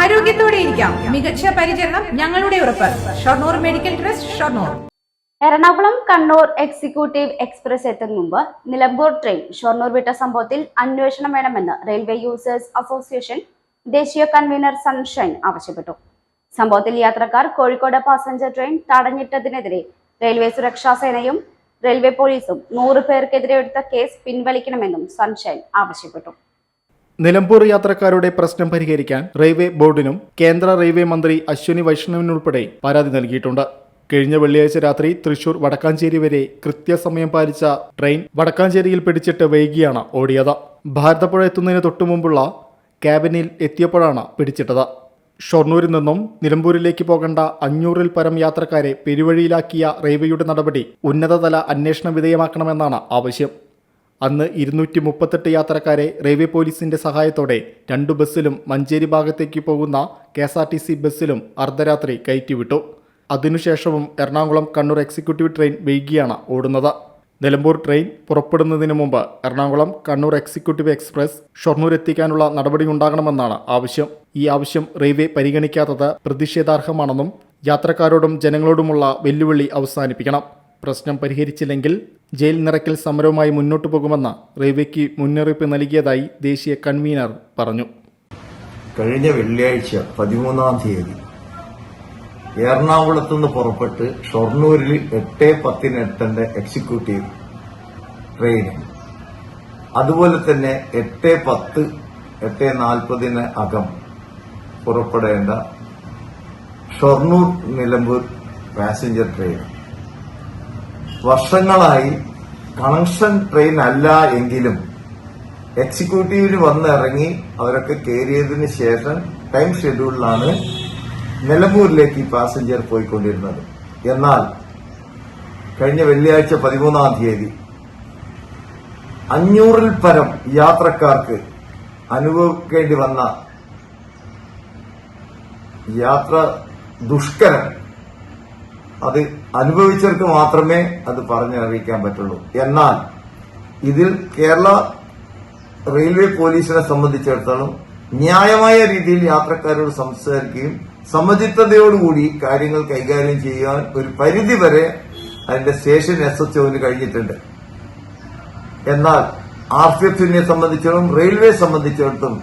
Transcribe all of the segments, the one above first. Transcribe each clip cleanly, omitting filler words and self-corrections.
ആരോഗ്യത്തോടെ ഇരിക്കാം. മികച്ച പരിചരണം ഞങ്ങളുടെ ഉറപ്പ്. Shoranur medical trust, Shoranur. Ernakulam Kannur executive express എത്തും മുമ്പ് നിലമ്പൂർ ട്രെയിൻ ഷൊർണൂർ വിട്ട സംഭവത്തിൽ അന്വേഷണം വേണമെന്ന് റെയിൽവേ യൂസേഴ്സ് അസോസിയേഷൻ ദേശീയ കൺവീനർ സൺഷൈൻ ആവശ്യപ്പെട്ടു. സംഭവത്തിൽ യാത്രക്കാർ കോഴിക്കോട് പാസഞ്ചർ ട്രെയിൻ തടഞ്ഞിട്ടതിനെതിരെ റെയിൽവേ സുരക്ഷാ സേനയും റെയിൽവേ പോലീസും 100 പേർക്കെതിരെ എടുത്ത കേസ് പിൻവലിക്കണമെന്നും സൺഷൈൻ ആവശ്യപ്പെട്ടു. നിലമ്പൂർ യാത്രക്കാരുടെ പ്രശ്നം പരിഹരിക്കാൻ റെയിൽവേ ബോർഡിനും കേന്ദ്ര റെയിൽവേ മന്ത്രി അശ്വിനി വൈഷ്ണവിനുൾപ്പെടെ പരാതി നൽകിയിട്ടുണ്ട്. കഴിഞ്ഞ വെള്ളിയാഴ്ച രാത്രി തൃശൂർ വടക്കാഞ്ചേരി വരെ കൃത്യസമയം പാലിച്ച ട്രെയിൻ വടക്കാഞ്ചേരിയിൽ പിടിച്ചിട്ട് വൈകിയാണ് ഓടിയത്. ഭാരതപ്പുഴ എത്തുന്നതിന് തൊട്ടുമുമ്പുള്ള ക്യാബിനിൽ എത്തിയപ്പോഴാണ് പിടിച്ചിട്ടത്. ഷൊർണൂരിൽ നിന്നും നിലമ്പൂരിലേക്ക് പോകേണ്ട 500-ൽ പരം യാത്രക്കാരെ പെരുവഴിയിലാക്കിയ റെയിൽവേയുടെ നടപടി ഉന്നതതല അന്വേഷണ വിധേയമാക്കണമെന്നാണ് ആവശ്യം. അന്ന് 238 യാത്രക്കാരെ റെയിൽവേ പോലീസിന്റെ സഹായത്തോടെ 2 ബസ്സിലും മഞ്ചേരി ഭാഗത്തേക്ക് പോകുന്ന KSRTC ബസ്സിലും അർദ്ധരാത്രി കയറ്റിവിട്ടു. അതിനുശേഷവും എറണാകുളം കണ്ണൂർ എക്സിക്യൂട്ടീവ് ട്രെയിൻ വൈകിയാണ് ഓടുന്നത്. നിലമ്പൂർ ട്രെയിൻ പുറപ്പെടുന്നതിന് മുമ്പ് എറണാകുളം കണ്ണൂർ എക്സിക്യൂട്ടീവ് എക്സ്പ്രസ് ഷൊർണൂർ എത്തിക്കാനുള്ള നടപടിയുണ്ടാകണമെന്നാണ് ആവശ്യം. ഈ ആവശ്യം റെയിൽവേ പരിഗണിക്കാത്തത് പ്രതിഷേധാർഹമാണെന്നും യാത്രക്കാരോടും ജനങ്ങളോടുമുള്ള വെല്ലുവിളി അവസാനിപ്പിക്കണം. പ്രശ്നം പരിഹരിച്ചില്ലെങ്കിൽ ജയിൽ നിറയ്ക്കൽ സമരവുമായി മുന്നോട്ടു പോകുമെന്ന് റെയിൽവേക്ക് മുന്നറിയിപ്പ് നൽകിയതായി ദേശീയ കൺവീനർ പറഞ്ഞു. കഴിഞ്ഞ വെള്ളിയാഴ്ച 13-ാം തീയതി എറണാകുളത്തുനിന്ന് പുറപ്പെട്ട് ഷൊർണൂരിൽ 8:10 എത്തേണ്ട എക്സിക്യൂട്ടീവ് ട്രെയിൻ, അതുപോലെ തന്നെ 8:10, 8:40 അകം പുറപ്പെടേണ്ട ഷൊർണൂർ നിലമ്പൂർ പാസഞ്ചർ ട്രെയിൻ വർഷങ്ങളായി കണക്ഷൻ ട്രെയിൻ അല്ല എങ്കിലും എക്സിക്യൂട്ടീവിന് വന്നിറങ്ങി അവരൊക്കെ കയറിയതിന് ശേഷം ടൈം ഷെഡ്യൂളിലാണ് നിലമ്പൂരിലേക്ക് പാസഞ്ചർ പോയിക്കൊണ്ടിരുന്നത്. എന്നാൽ കഴിഞ്ഞ വെള്ളിയാഴ്ച 13-ാം തീയതി 500-ൽ പരം യാത്രക്കാർക്ക് അനുഭവിക്കേണ്ടി വന്ന യാത്ര ദുഷ്കരം അത് അനുഭവിച്ചവർക്ക് മാത്രമേ അത് പറഞ്ഞറിയിക്കാൻ പറ്റുള്ളൂ. എന്നാൽ ഇതിൽ കേരള റെയിൽവേ പോലീസിനെ സംബന്ധിച്ചിടത്തോളം ന്യായമായ രീതിയിൽ യാത്രക്കാരോട് സംസാരിക്കുകയും സമചിത്തതയോടുകൂടി കാര്യങ്ങൾ കൈകാര്യം ചെയ്യാൻ ഒരു പരിധിവരെ അതിന്റെ സ്റ്റേഷൻ SHOന് കഴിഞ്ഞിട്ടുണ്ട്. എന്നാൽ RPFനെ സംബന്ധിച്ചിടത്തോളം റെയിൽവേ സംബന്ധിച്ചിടത്തോളം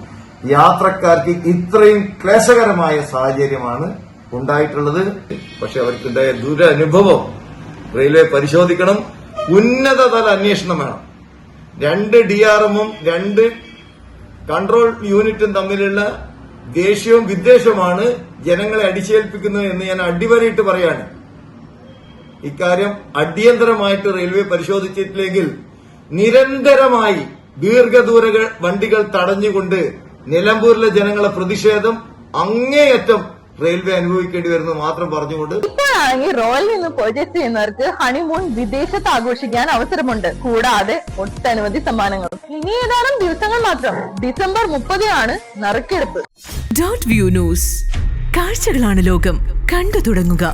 യാത്രക്കാർക്ക് ഇത്രയും ക്ലേശകരമായ സാഹചര്യമാണ് ഉണ്ടായിട്ടുള്ളത്. പക്ഷെ അവർക്കുണ്ടായ ദുരനുഭവം റെയിൽവേ പരിശോധിക്കണം. ഉന്നതതല അന്വേഷണം വേണം. 2 DRM-ഉം 2 കൺട്രോൾ യൂണിറ്റും തമ്മിലുള്ള ദേഷ്യവും വിദ്വേഷവുമാണ് ജനങ്ങളെ അടിച്ചേൽപ്പിക്കുന്നത് എന്ന് ഞാൻ അടിവരയിട്ട് പറയാണ്. ഇക്കാര്യം അടിയന്തരമായിട്ട് റെയിൽവേ പരിശോധിച്ചിട്ടില്ലെങ്കിൽ നിരന്തരമായി ദീർഘദൂര വണ്ടികൾ തടഞ്ഞുകൊണ്ട് നിലമ്പൂരിലെ ജനങ്ങളെ പ്രതിഷേധം അങ്ങേയറ്റം റെയിൽവേ അനുഭവിക്കേണ്ടി വരുന്നത് മാത്രം പറഞ്ഞുകൊണ്ട് ഇപ്പോഴാണെങ്കിൽ റോയൽ നിന്ന് പർച്ചേസ് ചെയ്യുന്നവർക്ക് ഹണിമൂൺ വിദേശത്ത് ആഘോഷിക്കാൻ അവസരമുണ്ട്. കൂടാതെ ഒട്ടനവധി സമ്മാനങ്ങളും. ഇനി ഏതാനും ദിവസങ്ങൾ മാത്രം. ഡിസംബർ 30 നറുക്കെടുപ്പ്. .View news. കാഴ്ചകളാണ് ലോകം. കണ്ടു തുടങ്ങുക.